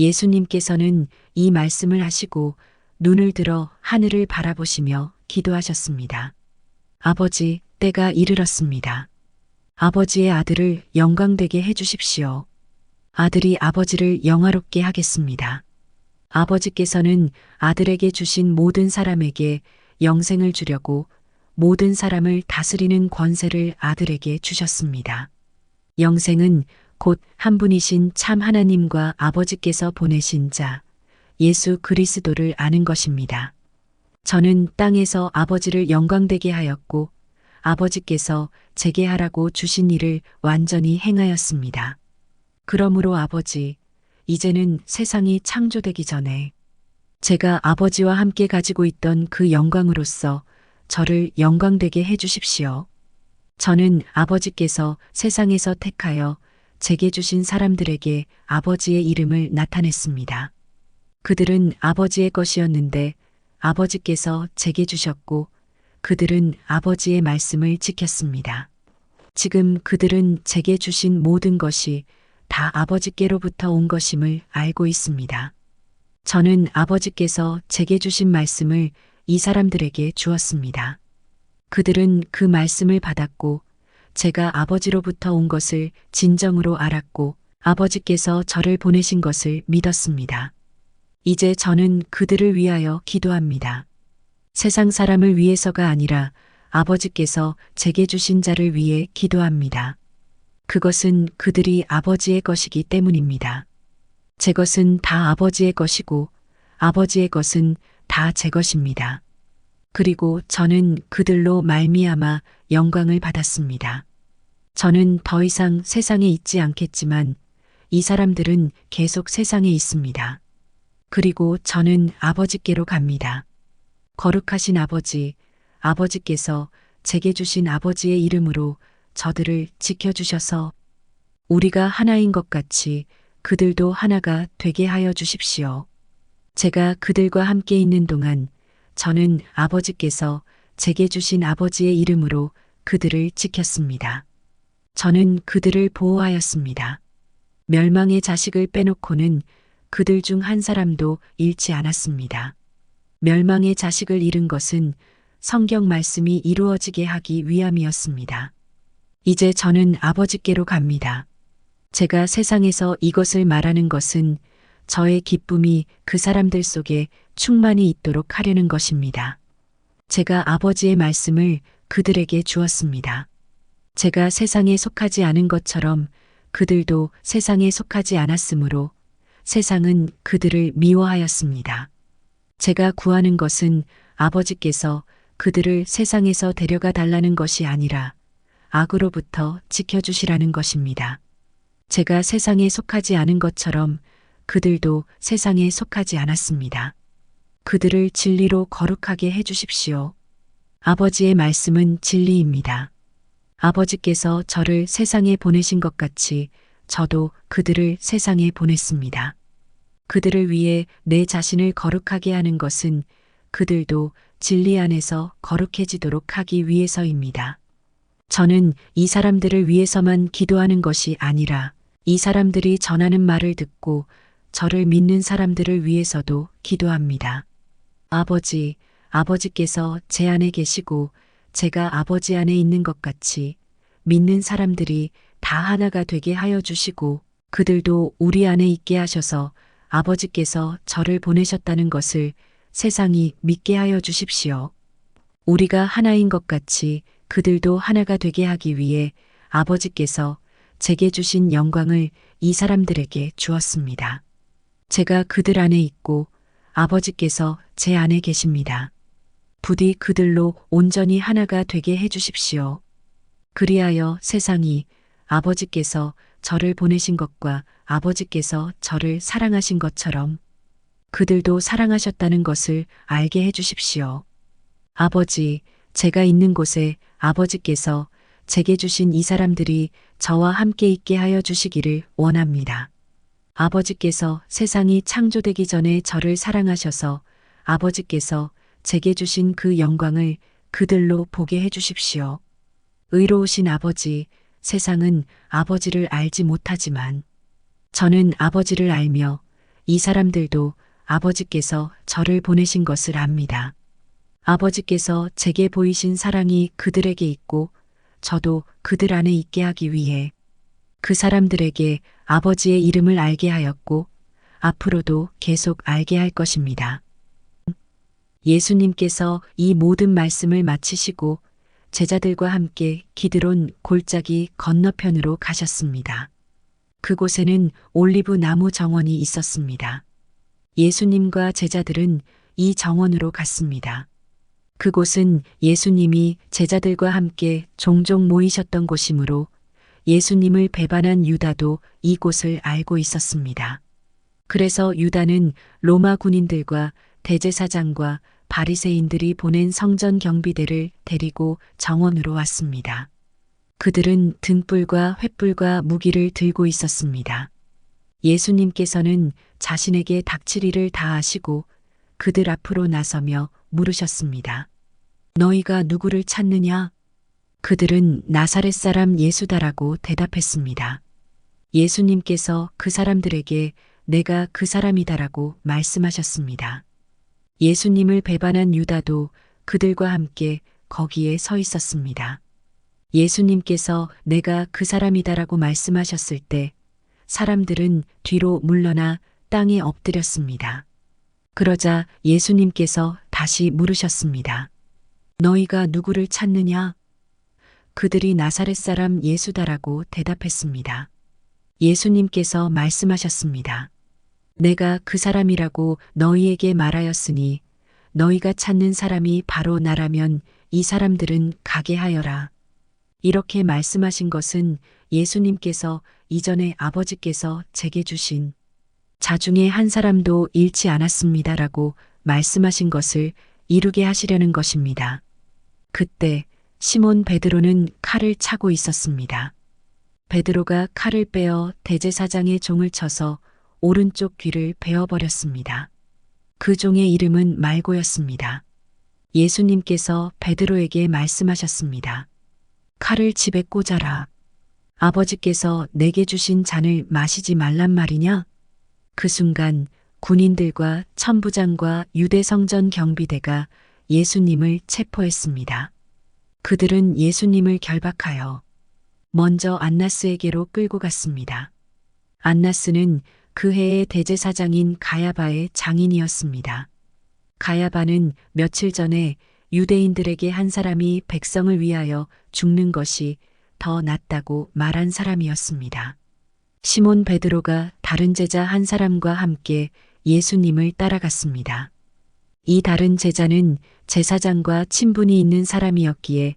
예수님께서는 이 말씀을 하시고 눈을 들어 하늘을 바라보시며 기도하셨습니다. 아버지, 때가 이르렀습니다. 아버지의 아들을 영광되게 해주십시오. 아들이 아버지를 영화롭게 하겠습니다. 아버지께서는 아들에게 주신 모든 사람에게 영생을 주려고 모든 사람을 다스리는 권세를 아들에게 주셨습니다. 영생은 곧 한 분이신 참 하나님과 아버지께서 보내신 자, 예수 그리스도를 아는 것입니다. 저는 땅에서 아버지를 영광되게 하였고 아버지께서 제게 하라고 주신 일을 완전히 행하였습니다. 그러므로 아버지, 이제는 세상이 창조되기 전에 제가 아버지와 함께 가지고 있던 그 영광으로서 저를 영광되게 해 주십시오. 저는 아버지께서 세상에서 택하여 제게 주신 사람들에게 아버지의 이름을 나타냈습니다. 그들은 아버지의 것이었는데 아버지께서 제게 주셨고 그들은 아버지의 말씀을 지켰습니다. 지금 그들은 제게 주신 모든 것이 다 아버지께로부터 온 것임을 알고 있습니다. 저는 아버지께서 제게 주신 말씀을 이 사람들에게 주었습니다. 그들은 그 말씀을 받았고 제가 아버지로부터 온 것을 진정으로 알았고 아버지께서 저를 보내신 것을 믿었습니다. 이제 저는 그들을 위하여 기도합니다. 세상 사람을 위해서가 아니라 아버지께서 제게 주신 자를 위해 기도합니다. 그것은 그들이 아버지의 것이기 때문입니다. 제 것은 다 아버지의 것이고 아버지의 것은 다 제 것입니다. 그리고 저는 그들로 말미암아 영광을 받았습니다. 저는 더 이상 세상에 있지 않겠지만 이 사람들은 계속 세상에 있습니다. 그리고 저는 아버지께로 갑니다. 거룩하신 아버지, 아버지께서 제게 주신 아버지의 이름으로 저들을 지켜주셔서 우리가 하나인 것 같이 그들도 하나가 되게 하여 주십시오. 제가 그들과 함께 있는 동안 저는 아버지께서 제게 주신 아버지의 이름으로 그들을 지켰습니다. 저는 그들을 보호하였습니다. 멸망의 자식을 빼놓고는 그들 중 한 사람도 잃지 않았습니다. 멸망의 자식을 잃은 것은 성경 말씀이 이루어지게 하기 위함이었습니다. 이제 저는 아버지께로 갑니다. 제가 세상에서 이것을 말하는 것은 저의 기쁨이 그 사람들 속에 충만히 있도록 하려는 것입니다. 제가 아버지의 말씀을 그들에게 주었습니다. 제가 세상에 속하지 않은 것처럼 그들도 세상에 속하지 않았으므로 세상은 그들을 미워하였습니다. 제가 구하는 것은 아버지께서 그들을 세상에서 데려가 달라는 것이 아니라 악으로부터 지켜주시라는 것입니다. 제가 세상에 속하지 않은 것처럼 그들도 세상에 속하지 않았습니다. 그들을 진리로 거룩하게 해주십시오. 아버지의 말씀은 진리입니다. 아버지께서 저를 세상에 보내신 것 같이 저도 그들을 세상에 보냈습니다. 그들을 위해 내 자신을 거룩하게 하는 것은 그들도 진리 안에서 거룩해지도록 하기 위해서입니다. 저는 이 사람들을 위해서만 기도하는 것이 아니라 이 사람들이 전하는 말을 듣고 저를 믿는 사람들을 위해서도 기도합니다. 아버지, 아버지께서 제 안에 계시고 제가 아버지 안에 있는 것 같이 믿는 사람들이 다 하나가 되게 하여 주시고 그들도 우리 안에 있게 하셔서 아버지께서 저를 보내셨다는 것을 세상이 믿게 하여 주십시오. 우리가 하나인 것 같이 그들도 하나가 되게 하기 위해 아버지께서 제게 주신 영광을 이 사람들에게 주었습니다. 제가 그들 안에 있고 아버지께서 제 안에 계십니다. 부디 그들로 온전히 하나가 되게 해 주십시오. 그리하여 세상이 아버지께서 저를 보내신 것과 아버지께서 저를 사랑하신 것처럼 그들도 사랑하셨다는 것을 알게 해 주십시오. 아버지, 제가 있는 곳에 아버지께서 제게 주신 이 사람들이 저와 함께 있게 하여 주시기를 원합니다. 아버지께서 세상이 창조되기 전에 저를 사랑하셔서 아버지께서 제게 주신 그 영광을 그들로 보게 해 주십시오. 의로우신 아버지, 세상은 아버지를 알지 못하지만 저는 아버지를 알며 이 사람들도 아버지께서 저를 보내신 것을 압니다. 아버지께서 제게 보이신 사랑이 그들에게 있고 저도 그들 안에 있게 하기 위해 그 사람들에게 아버지의 이름을 알게 하였고 앞으로도 계속 알게 할 것입니다. 예수님께서 이 모든 말씀을 마치시고 제자들과 함께 기드론 골짜기 건너편으로 가셨습니다. 그곳에는 올리브 나무 정원이 있었습니다. 예수님과 제자들은 이 정원으로 갔습니다. 그곳은 예수님이 제자들과 함께 종종 모이셨던 곳이므로 예수님을 배반한 유다도 이곳을 알고 있었습니다. 그래서 유다는 로마 군인들과 대제사장과 바리새인들이 보낸 성전 경비대를 데리고 정원으로 왔습니다. 그들은 등불과 횃불과 무기를 들고 있었습니다. 예수님께서는 자신에게 닥칠 일을 다하시고 그들 앞으로 나서며 물으셨습니다. 너희가 누구를 찾느냐? 그들은 나사렛 사람 예수다라고 대답했습니다. 예수님께서 그 사람들에게 내가 그 사람이다라고 말씀하셨습니다. 예수님을 배반한 유다도 그들과 함께 거기에 서 있었습니다. 예수님께서 내가 그 사람이다라고 말씀하셨을 때 사람들은 뒤로 물러나 땅에 엎드렸습니다. 그러자 예수님께서 다시 물으셨습니다. 너희가 누구를 찾느냐? 그들이 나사렛 사람 예수다라고 대답했습니다. 예수님께서 말씀하셨습니다. 내가 그 사람이라고 너희에게 말하였으니 너희가 찾는 사람이 바로 나라면 이 사람들은 가게 하여라. 이렇게 말씀하신 것은 예수님께서 이전에 아버지께서 제게 주신 자 중에 한 사람도 잃지 않았습니다라고 말씀하신 것을 이루게 하시려는 것입니다. 그때 시몬 베드로는 칼을 차고 있었습니다. 베드로가 칼을 빼어 대제사장의 종을 쳐서 오른쪽 귀를 베어버렸습니다. 그 종의 이름은 말고였습니다. 예수님께서 베드로에게 말씀하셨습니다. 칼을 집에 꽂아라. 아버지께서 내게 주신 잔을 마시지 말란 말이냐? 그 순간 군인들과 천부장과 유대 성전 경비대가 예수님을 체포했습니다. 그들은 예수님을 결박하여 먼저 안나스에게로 끌고 갔습니다. 안나스는 그 해의 대제사장인 가야바의 장인이었습니다. 가야바는 며칠 전에 유대인들에게 한 사람이 백성을 위하여 죽는 것이 더 낫다고 말한 사람이었습니다. 시몬 베드로가 다른 제자 한 사람과 함께 예수님을 따라갔습니다. 이 다른 제자는 제사장과 친분이 있는 사람이었기에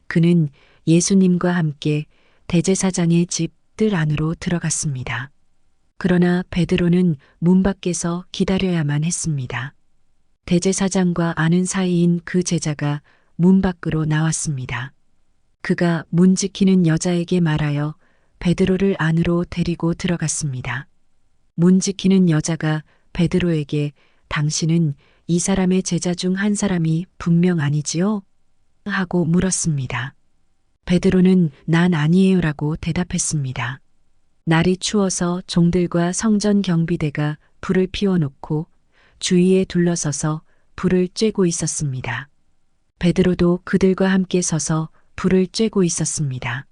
그는 예수님과 함께 대제사장의 집 뜰 안으로 들어갔습니다. 그러나 베드로는 문 밖에서 기다려야만 했습니다. 대제사장과 아는 사이인 그 제자가 문 밖으로 나왔습니다. 그가 문 지키는 여자에게 말하여 베드로를 안으로 데리고 들어갔습니다. 문 지키는 여자가 베드로에게 당신은 이 사람의 제자 중 한 사람이 분명 아니지요? 하고 물었습니다. 베드로는 난 아니에요라고 대답했습니다. 날이 추워서 종들과 성전 경비대가 불을 피워놓고 주위에 둘러서서 불을 쬐고 있었습니다. 베드로도 그들과 함께 서서 불을 쬐고 있었습니다.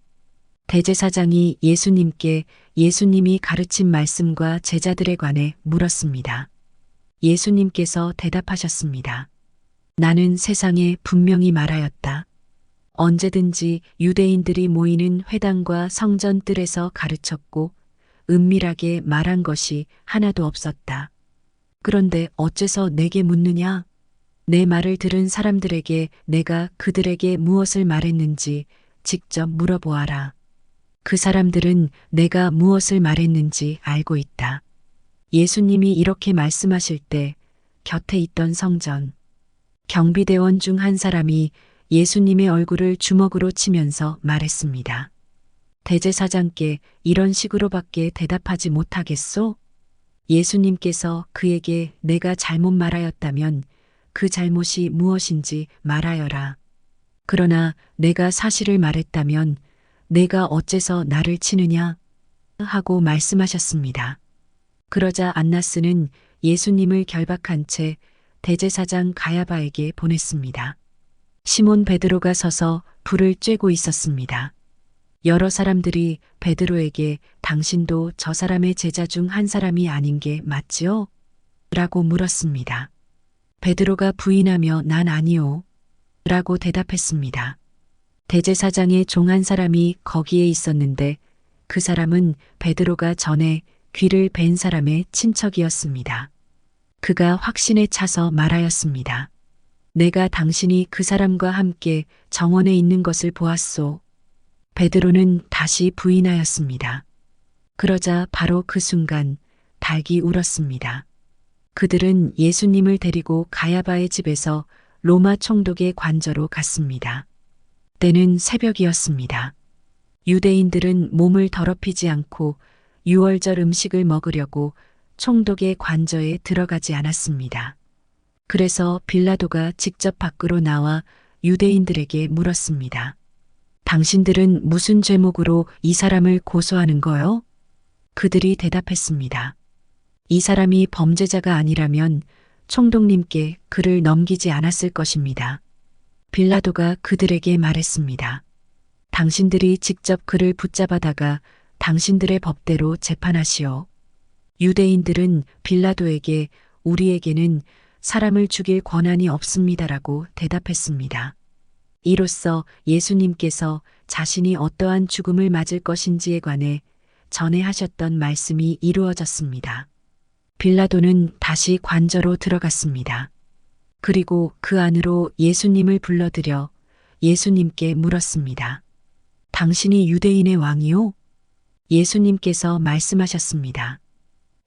대제사장이 예수님께 예수님이 가르친 말씀과 제자들에 관해 물었습니다. 예수님께서 대답하셨습니다. 나는 세상에 분명히 말하였다. 언제든지 유대인들이 모이는 회당과 성전 뜰에서 가르쳤고 은밀하게 말한 것이 하나도 없었다. 그런데 어째서 내게 묻느냐? 내 말을 들은 사람들에게 내가 그들에게 무엇을 말했는지 직접 물어보아라. 그 사람들은 내가 무엇을 말했는지 알고 있다. 예수님이 이렇게 말씀하실 때 곁에 있던 성전 경비대원 중 한 사람이 예수님의 얼굴을 주먹으로 치면서 말했습니다. 대제사장께 이런 식으로밖에 대답하지 못하겠소? 예수님께서 그에게 내가 잘못 말하였다면 그 잘못이 무엇인지 말하여라. 그러나 내가 사실을 말했다면 내가 어째서 나를 치느냐? 하고 말씀하셨습니다. 그러자 안나스는 예수님을 결박한 채 대제사장 가야바에게 보냈습니다. 시몬 베드로가 서서 불을 쬐고 있었습니다. 여러 사람들이 베드로에게 당신도 저 사람의 제자 중 한 사람이 아닌 게 맞지요? 라고 물었습니다. 베드로가 부인하며 난 아니요. 라고 대답했습니다. 대제사장의 종 한 사람이 거기에 있었는데 그 사람은 베드로가 전에 귀를 벤 사람의 친척이었습니다. 그가 확신에 차서 말하였습니다. 내가 당신이 그 사람과 함께 정원에 있는 것을 보았소. 베드로는 다시 부인하였습니다. 그러자 바로 그 순간 닭이 울었습니다. 그들은 예수님을 데리고 가야바의 집에서 로마 총독의 관저로 갔습니다. 때는 새벽이었습니다. 유대인들은 몸을 더럽히지 않고 유월절 음식을 먹으려고 총독의 관저에 들어가지 않았습니다. 그래서 빌라도가 직접 밖으로 나와 유대인들에게 물었습니다. 당신들은 무슨 죄목으로 이 사람을 고소하는 거요? 그들이 대답했습니다. 이 사람이 범죄자가 아니라면 총독님께 그를 넘기지 않았을 것입니다. 빌라도가 그들에게 말했습니다. 당신들이 직접 그를 붙잡아다가 당신들의 법대로 재판하시오. 유대인들은 빌라도에게 우리에게는 사람을 죽일 권한이 없습니다라고 대답했습니다. 이로써 예수님께서 자신이 어떠한 죽음을 맞을 것인지에 관해 전에 하셨던 말씀이 이루어졌습니다. 빌라도는 다시 관저로 들어갔습니다. 그리고 그 안으로 예수님을 불러들여 예수님께 물었습니다. 당신이 유대인의 왕이요? 예수님께서 말씀하셨습니다.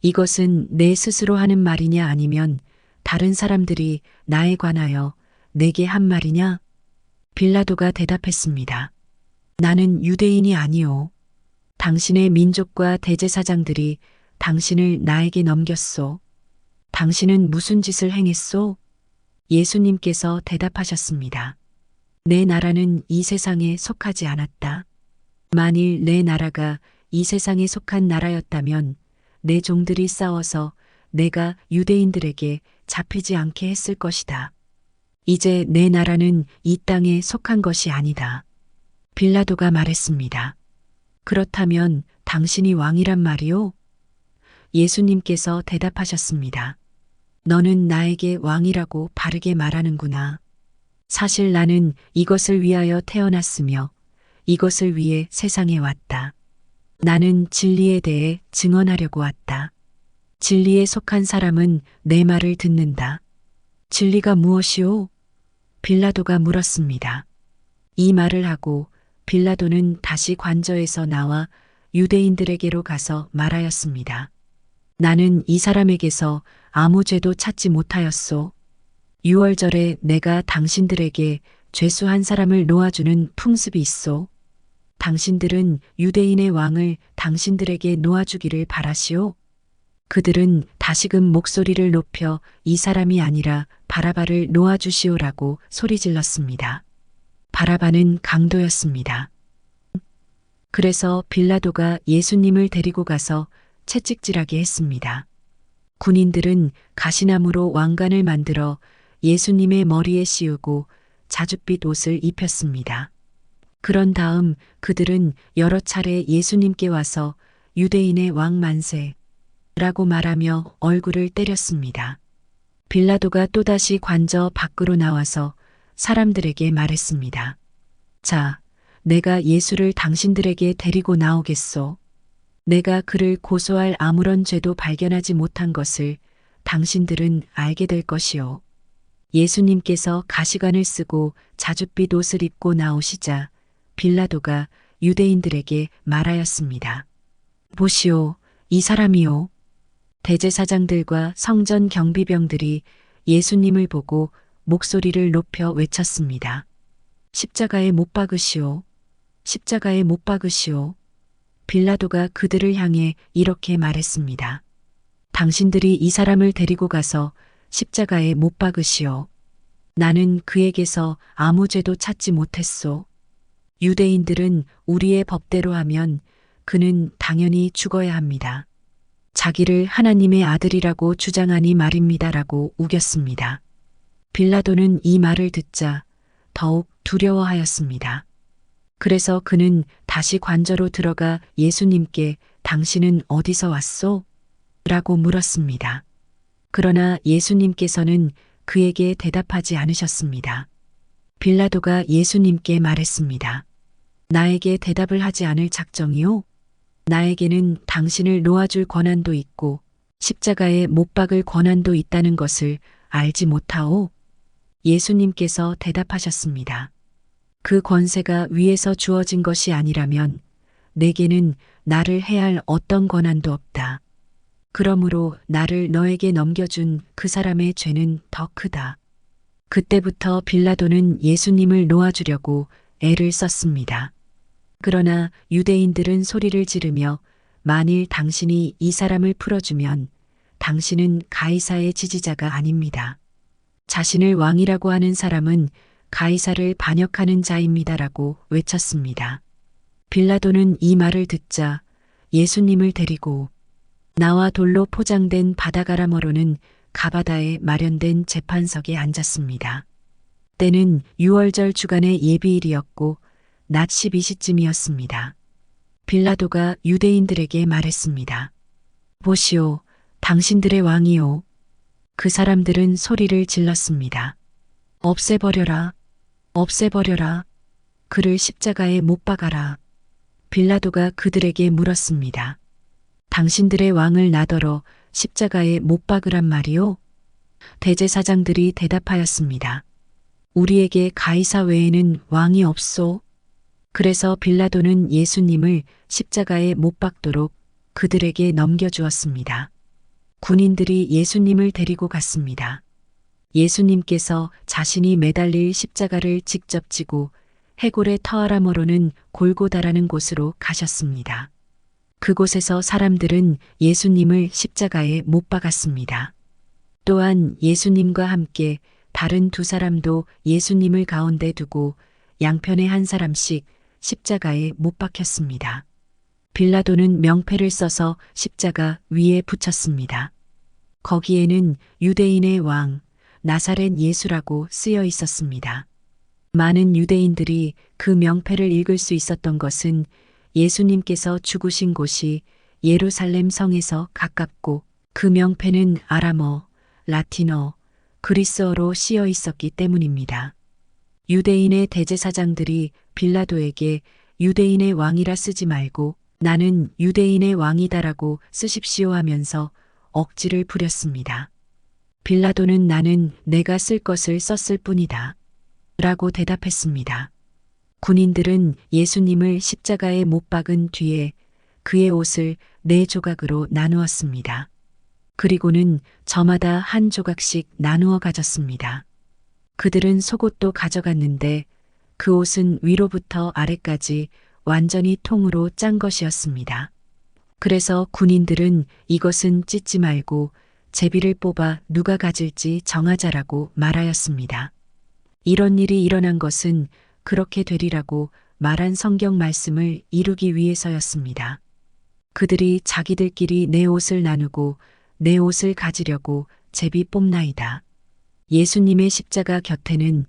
이것은 내 스스로 하는 말이냐 아니면 다른 사람들이 나에 관하여 내게 한 말이냐? 빌라도가 대답했습니다. 나는 유대인이 아니요. 당신의 민족과 대제사장들이 당신을 나에게 넘겼소. 당신은 무슨 짓을 행했소? 예수님께서 대답하셨습니다. 내 나라는 이 세상에 속하지 않았다. 만일 내 나라가 이 세상에 속한 나라였다면 내 종들이 싸워서 내가 유대인들에게 잡히지 않게 했을 것이다. 이제 내 나라는 이 땅에 속한 것이 아니다. 빌라도가 말했습니다. 그렇다면 당신이 왕이란 말이오? 예수님께서 대답하셨습니다. 너는 나에게 왕이라고 바르게 말하는구나. 사실 나는 이것을 위하여 태어났으며 이것을 위해 세상에 왔다. 나는 진리에 대해 증언하려고 왔다. 진리에 속한 사람은 내 말을 듣는다. 진리가 무엇이오? 빌라도가 물었습니다. 이 말을 하고 빌라도는 다시 관저에서 나와 유대인들에게로 가서 말하였습니다. 나는 이 사람에게서 아무 죄도 찾지 못하였소. 유월절에 내가 당신들에게 죄수한 사람을 놓아주는 풍습이 있소. 당신들은 유대인의 왕을 당신들에게 놓아주기를 바라시오. 그들은 다시금 목소리를 높여 이 사람이 아니라 바라바를 놓아주시오라고 소리질렀습니다. 바라바는 강도였습니다. 그래서 빌라도가 예수님을 데리고 가서 채찍질하게 했습니다. 군인들은 가시나무로 왕관을 만들어 예수님의 머리에 씌우고 자줏빛 옷을 입혔습니다. 그런 다음 그들은 여러 차례 예수님께 와서 유대인의 왕 만세 라고 말하며 얼굴을 때렸습니다. 빌라도가 또다시 관저 밖으로 나와서 사람들에게 말했습니다. 자, 내가 예수를 당신들에게 데리고 나오겠소. 내가 그를 고소할 아무런 죄도 발견하지 못한 것을 당신들은 알게 될 것이요. 예수님께서 가시관을 쓰고 자줏빛 옷을 입고 나오시자 빌라도가 유대인들에게 말하였습니다. 보시오, 이 사람이요. 대제사장들과 성전 경비병들이 예수님을 보고 목소리를 높여 외쳤습니다. 십자가에 못 박으시오. 십자가에 못 박으시오. 빌라도가 그들을 향해 이렇게 말했습니다. 당신들이 이 사람을 데리고 가서 십자가에 못 박으시오. 나는 그에게서 아무 죄도 찾지 못했소. 유대인들은 우리의 법대로 하면 그는 당연히 죽어야 합니다. 자기를 하나님의 아들이라고 주장하니 말입니다라고 우겼습니다. 빌라도는 이 말을 듣자 더욱 두려워하였습니다. 그래서 그는 다시 관저로 들어가 예수님께 당신은 어디서 왔소? 라고 물었습니다. 그러나 예수님께서는 그에게 대답하지 않으셨습니다. 빌라도가 예수님께 말했습니다. 나에게 대답을 하지 않을 작정이요? 나에게는 당신을 놓아줄 권한도 있고 십자가에 못 박을 권한도 있다는 것을 알지 못하오? 예수님께서 대답하셨습니다. 그 권세가 위에서 주어진 것이 아니라면 내게는 나를 해할 어떤 권한도 없다. 그러므로 나를 너에게 넘겨준 그 사람의 죄는 더 크다. 그때부터 빌라도는 예수님을 놓아주려고 애를 썼습니다. 그러나 유대인들은 소리를 지르며 만일 당신이 이 사람을 풀어주면 당신은 가이사의 지지자가 아닙니다. 자신을 왕이라고 하는 사람은 가이사를 반역하는 자입니다라고 외쳤습니다. 빌라도는 이 말을 듣자 예수님을 데리고 나와 돌로 포장된 바다가라머로는 가바다에 마련된 재판석에 앉았습니다. 때는 6월절 주간의 예비일이었고 낮 12시쯤이었습니다. 빌라도가 유대인들에게 말했습니다. 보시오, 당신들의 왕이요. 그 사람들은 소리를 질렀습니다. 없애버려라, 없애버려라. 그를 십자가에 못 박아라. 빌라도가 그들에게 물었습니다. 당신들의 왕을 나더러 십자가에 못 박으란 말이오? 대제사장들이 대답하였습니다. 우리에게 가이사 외에는 왕이 없소. 그래서 빌라도는 예수님을 십자가에 못 박도록 그들에게 넘겨주었습니다. 군인들이 예수님을 데리고 갔습니다. 예수님께서 자신이 매달릴 십자가를 직접 지고 해골의 터아라머로는 골고다라는 곳으로 가셨습니다. 그곳에서 사람들은 예수님을 십자가에 못 박았습니다. 또한 예수님과 함께 다른 두 사람도 예수님을 가운데 두고 양편에 한 사람씩 십자가에 못 박혔습니다. 빌라도는 명패를 써서 십자가 위에 붙였습니다. 거기에는 유대인의 왕, 나사렛 예수라고 쓰여 있었습니다. 많은 유대인들이 그 명패를 읽을 수 있었던 것은 예수님께서 죽으신 곳이 예루살렘 성에서 가깝고 그 명패는 아람어, 라틴어, 그리스어로 씌어 있었기 때문입니다. 유대인의 대제사장들이 빌라도에게 유대인의 왕이라 쓰지 말고 나는 유대인의 왕이다라고 쓰십시오 하면서 억지를 부렸습니다. 빌라도는 나는 내가 쓸 것을 썼을 뿐이다. 라고 대답했습니다. 군인들은 예수님을 십자가에 못 박은 뒤에 그의 옷을 4조각으로 나누었습니다. 그리고는 저마다 한 조각씩 나누어 가졌습니다. 그들은 속옷도 가져갔는데 그 옷은 위로부터 아래까지 완전히 통으로 짠 것이었습니다. 그래서 군인들은 이것은 찢지 말고 제비를 뽑아 누가 가질지 정하자라고 말하였습니다. 이런 일이 일어난 것은 그렇게 되리라고 말한 성경 말씀을 이루기 위해서였습니다. 그들이 자기들끼리 내 옷을 나누고 내 옷을 가지려고 제비 뽑나이다. 예수님의 십자가 곁에는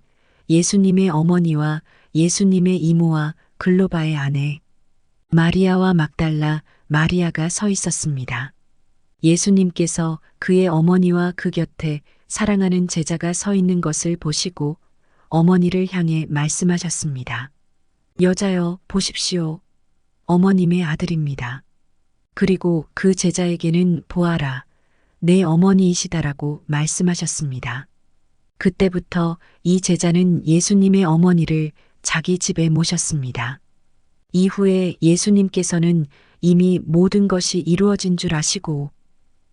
예수님의 어머니와 예수님의 이모와 글로바의 아내 마리아와 막달라 마리아가 서 있었습니다. 예수님께서 그의 어머니와 그 곁에 사랑하는 제자가 서 있는 것을 보시고 어머니를 향해 말씀하셨습니다. 여자여, 보십시오. 어머님의 아들입니다. 그리고 그 제자에게는 보아라, 내 어머니이시다라고 말씀하셨습니다. 그때부터 이 제자는 예수님의 어머니를 자기 집에 모셨습니다. 이후에 예수님께서는 이미 모든 것이 이루어진 줄 아시고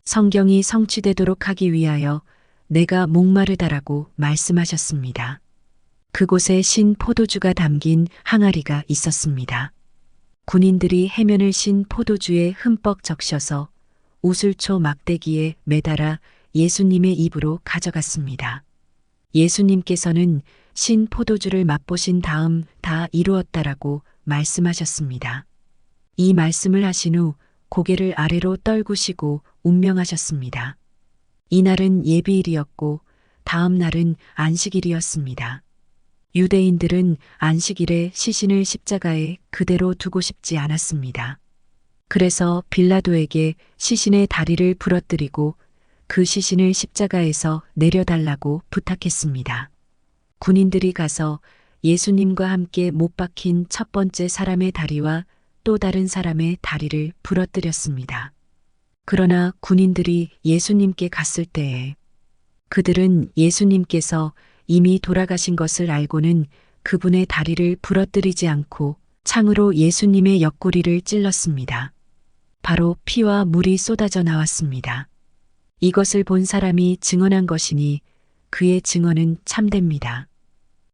성경이 성취되도록 하기 위하여 내가 목마르다라고 말씀하셨습니다. 그곳에 신 포도주가 담긴 항아리가 있었습니다. 군인들이 해면을 신 포도주에 흠뻑 적셔서 우슬초 막대기에 매달아 예수님의 입으로 가져갔습니다. 예수님께서는 신 포도주를 맛보신 다음 다 이루었다라고 말씀하셨습니다. 이 말씀을 하신 후 고개를 아래로 떨구시고 운명하셨습니다. 이날은 예비일이었고 다음 날은 안식일이었습니다. 유대인들은 안식일에 시신을 십자가에 그대로 두고 싶지 않았습니다. 그래서 빌라도에게 시신의 다리를 부러뜨리고 그 시신을 십자가에서 내려달라고 부탁했습니다. 군인들이 가서 예수님과 함께 못 박힌 첫 번째 사람의 다리와 또 다른 사람의 다리를 부러뜨렸습니다. 그러나 군인들이 예수님께 갔을 때에 그들은 예수님께서 이미 돌아가신 것을 알고는 그분의 다리를 부러뜨리지 않고 창으로 예수님의 옆구리를 찔렀습니다. 바로 피와 물이 쏟아져 나왔습니다. 이것을 본 사람이 증언한 것이니 그의 증언은 참됩니다.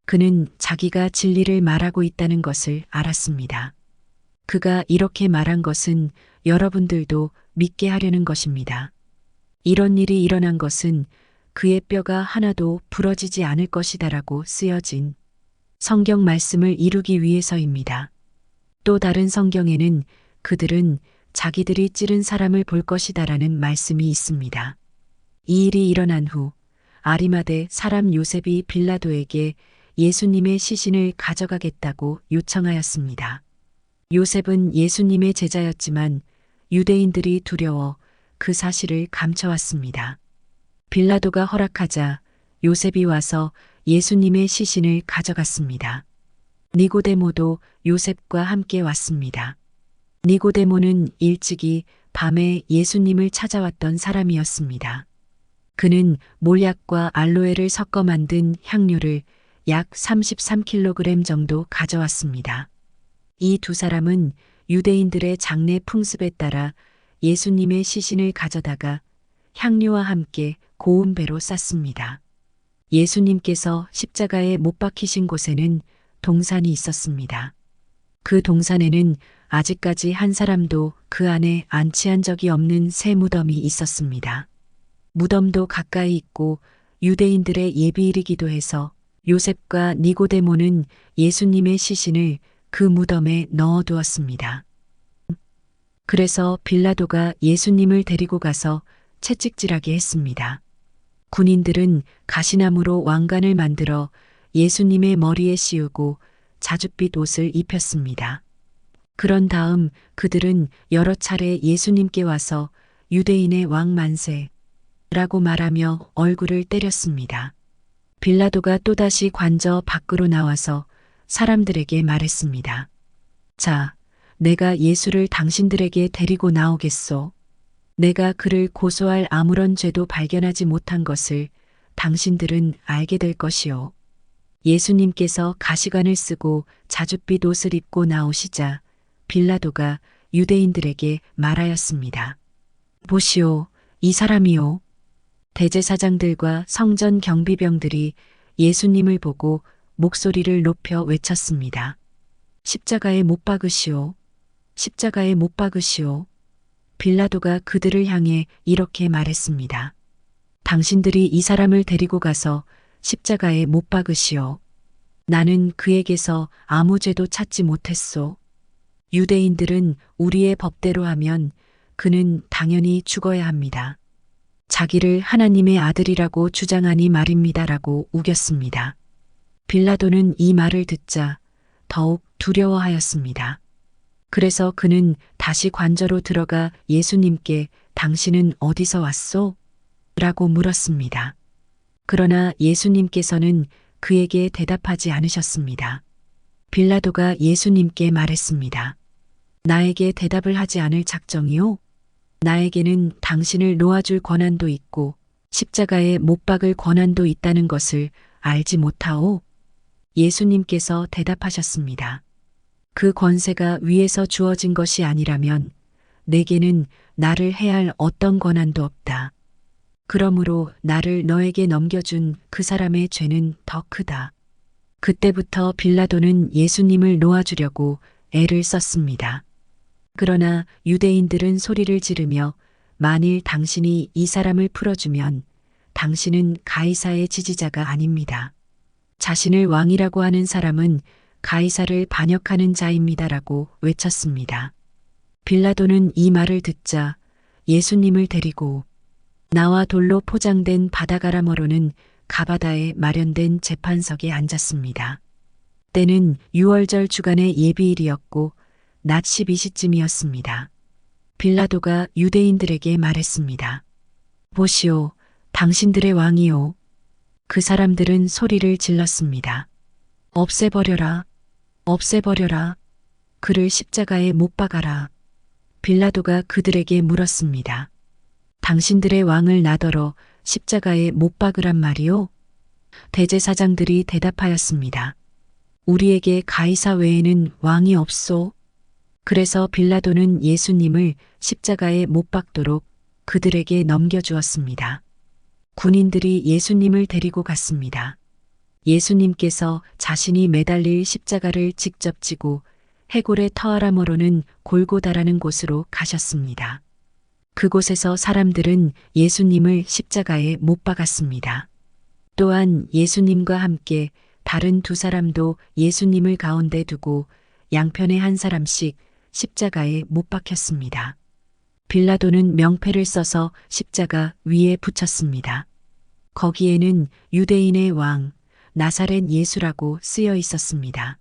그는 자기가 진리를 말하고 있다는 것을 알았습니다. 그가 이렇게 말한 것은 여러분들도 믿게 하려는 것입니다. 이런 일이 일어난 것은 그의 뼈가 하나도 부러지지 않을 것이다라고 쓰여진 성경 말씀을 이루기 위해서입니다. 또 다른 성경에는 그들은 자기들이 찌른 사람을 볼 것이다라는 말씀이 있습니다. 이 일이 일어난 후 아리마대 사람 요셉이 빌라도에게 예수님의 시신을 가져가겠다고 요청하였습니다. 요셉은 예수님의 제자였지만 유대인들이 두려워 그 사실을 감춰왔습니다. 빌라도가 허락하자 요셉이 와서 예수님의 시신을 가져갔습니다. 니고데모도 요셉과 함께 왔습니다. 니고데모는 일찍이 밤에 예수님을 찾아왔던 사람이었습니다. 그는 몰약과 알로에를 섞어 만든 향료를 약 33kg 정도 가져왔습니다. 이 두 사람은 유대인들의 장례 풍습에 따라 예수님의 시신을 가져다가 향료와 함께 고운 배로 쌌습니다. 예수님께서 십자가에 못 박히신 곳에는 동산이 있었습니다. 그 동산에는 아직까지 한 사람도 그 안에 안치한 적이 없는 새 무덤이 있었습니다. 무덤도 가까이 있고 유대인들의 예비일이기도 해서 요셉과 니고데모는 예수님의 시신을 그 무덤에 넣어두었습니다. 그래서 빌라도가 예수님을 데리고 가서 채찍질하게 했습니다. 군인들은 가시나무로 왕관을 만들어 예수님의 머리에 씌우고 자줏빛 옷을 입혔습니다. 그런 다음 그들은 여러 차례 예수님께 와서 유대인의 왕 만세라고 말하며 얼굴을 때렸습니다. 빌라도가 또다시 관저 밖으로 나와서 사람들에게 말했습니다. 자, 내가 예수를 당신들에게 데리고 나오겠소. 내가 그를 고소할 아무런 죄도 발견하지 못한 것을 당신들은 알게 될 것이요. 예수님께서 가시관을 쓰고 자줏빛 옷을 입고 나오시자 빌라도가 유대인들에게 말하였습니다. 보시오, 이 사람이요. 대제사장들과 성전 경비병들이 예수님을 보고 목소리를 높여 외쳤습니다. 십자가에 못 박으시오. 십자가에 못 박으시오. 빌라도가 그들을 향해 이렇게 말했습니다. 당신들이 이 사람을 데리고 가서 십자가에 못 박으시오. 나는 그에게서 아무 죄도 찾지 못했소. 유대인들은 우리의 법대로 하면 그는 당연히 죽어야 합니다. 자기를 하나님의 아들이라고 주장하니 말입니다라고 우겼습니다. 빌라도는 이 말을 듣자 더욱 두려워하였습니다. 그래서 그는 다시 관저로 들어가 예수님께 당신은 어디서 왔소? 라고 물었습니다. 그러나 예수님께서는 그에게 대답하지 않으셨습니다. 빌라도가 예수님께 말했습니다. 나에게 대답을 하지 않을 작정이요? 나에게는 당신을 놓아줄 권한도 있고 십자가에 못 박을 권한도 있다는 것을 알지 못하오? 예수님께서 대답하셨습니다. 그 권세가 위에서 주어진 것이 아니라면 내게는 나를 해할 어떤 권한도 없다. 그러므로 나를 너에게 넘겨준 그 사람의 죄는 더 크다. 그때부터 빌라도는 예수님을 놓아주려고 애를 썼습니다. 그러나 유대인들은 소리를 지르며 만일 당신이 이 사람을 풀어주면 당신은 가이사의 지지자가 아닙니다. 자신을 왕이라고 하는 사람은 가이사를 반역하는 자입니다라고 외쳤습니다. 빌라도는 이 말을 듣자 예수님을 데리고 나와 돌로 포장된 바다가라머로는 가바다에 마련된 재판석에 앉았습니다. 때는 6월절 주간의 예비일이었고 낮 12시쯤이었습니다. 빌라도가 유대인들에게 말했습니다. 보시오, 당신들의 왕이요. 그 사람들은 소리를 질렀습니다. 없애버려라, 없애버려라. 그를 십자가에 못 박아라. 빌라도가 그들에게 물었습니다. 당신들의 왕을 나더러 십자가에 못 박으란 말이오? 대제사장들이 대답하였습니다. 우리에게 가이사 외에는 왕이 없소. 그래서 빌라도는 예수님을 십자가에 못 박도록 그들에게 넘겨주었습니다. 군인들이 예수님을 데리고 갔습니다. 예수님께서 자신이 매달릴 십자가를 직접 지고 해골의 터아라머로는 골고다라는 곳으로 가셨습니다. 그곳에서 사람들은 예수님을 십자가에 못 박았습니다. 또한 예수님과 함께 다른 두 사람도 예수님을 가운데 두고 양편에 한 사람씩 십자가에 못 박혔습니다. 빌라도는 명패를 써서 십자가 위에 붙였습니다. 거기에는 유대인의 왕, 나사렛 예수라고 쓰여 있었습니다.